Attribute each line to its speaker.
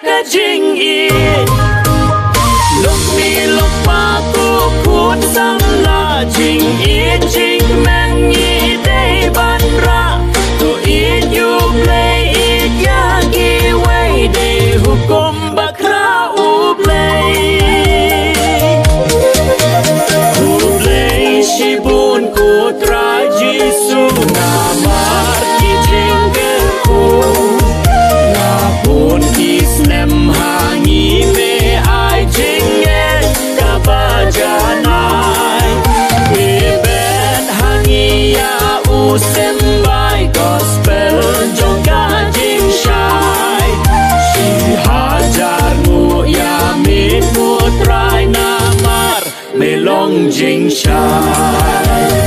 Speaker 1: ka jing i lúc mi lúc pa ku khut sam la jing i jing men ni day ban ra to it you play it ya gi way day hukum bakra u play Shibun ko tra Jisu na mar ki jingger ko na pun kisnem hangi me ai jingger kabajanai beben hangi ya usembai gospel jongka jing shai si hajar mu ya min mu trai na mar melong jing shai